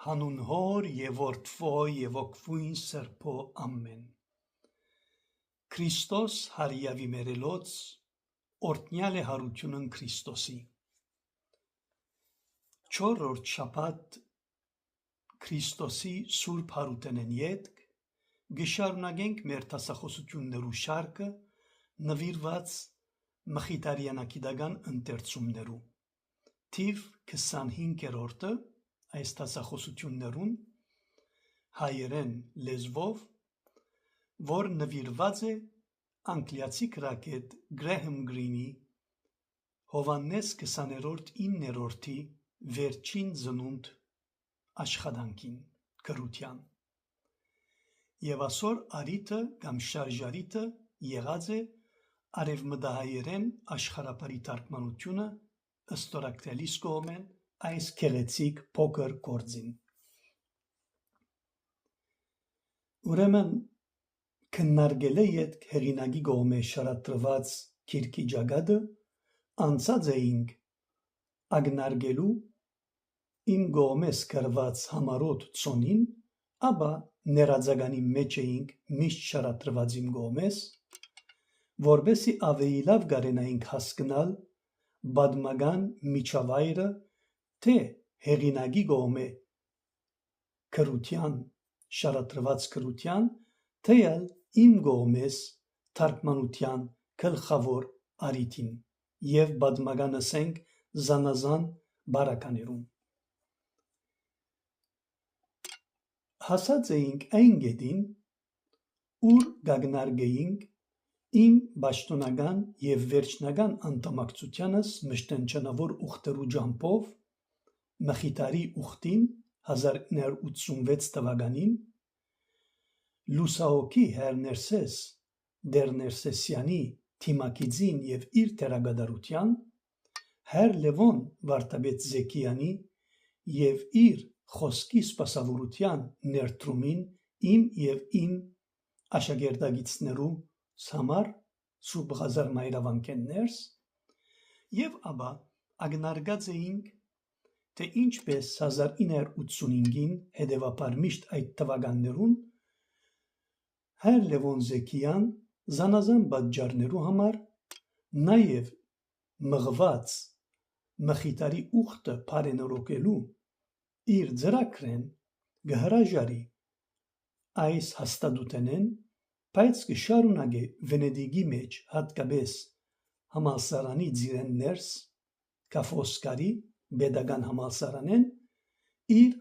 Հանուն Հոր և Որդվո և Օգնուին Սրբո ամեն։ Քրիստոս հարիավի մերելոց, օրհնյալ է հարությունն Քրիստոսի։ Չորրորդ շաբաթ Քրիստոսի Սուրբ հարութենեն ետք գշարունակենք մեր դասախոսություններու շարքը նվիրված մխիթարյանագիտական ընթերցումներու։ Թիվ 25-րդը այս դասախոսություններուն հայերեն լեզվով, որ նվիրված է անգլիացի գրագետ Գրեհեմ Գրինի Հովհաննես 20-9-րդի վերջին ծնունդ աշխատանքին գրության։ Եվ այսօր արիթը կամ շարժարիթը եղած է արևմտահայերեն աշխարհապարի թարգմանությունը ըստորակտելիս կողմեն այս գեղեցիկ փոքր գործին։ Ուրեմն քննարկել է յետ հեղինակի կողմէ շարադրված գիրքի ճակատը անցած էինք ակնարկելու իմ կողմես գրված համարոտ ծոնին, ապա ներածականի մեջ էինք միշտ շարադրված իմ կողմես, որպեսզի ավելի լավ կարենայինք հասկանալ պատմական միջավայրը թե հեղինակի կողմէ գրության շարադրված գրության, թե ալ իմ կողմես թարգմանության գլխավոր առիթին և պատմական ասենք զանազան բարականերուն։ Հասած էինք այն կետին, ուր կակնարկեինք իմ պաշտոնական և վերջնական անդամակցությանս մշտենջանավոր ուխտերու ճամփով մխիթարի ուխտին 1986 թվականին լուսահոգի Հայր Ներսես Տեր Ներսեսյանի թիմակիցին և իր դերակատարության, Հայր Լևոն վարդապետ Զեքիանի և իր խոսքի սպասավորության ներդրումին իմ և իմ աշակերտագիտներուս համար Սուրբ Ղազար մայրավանքեններս, և ապա ակնարկած էինք, թե ինչպես 1985-ին հետևաբար միշտ այդ թվականներուն Հայր Լևոն Զեքիան զանազան պատճառներու համար նաև մղված մխիթարի ուխտը բարենորոգելու իր ծրագրեն կհրաժարի այս հաստատութենեն, բայց կշարունակե Վենետիկի մեջ հատկապես համալսարանի ծիրեն ներս Կա Ֆոսկարի պետական համալսարանեն իր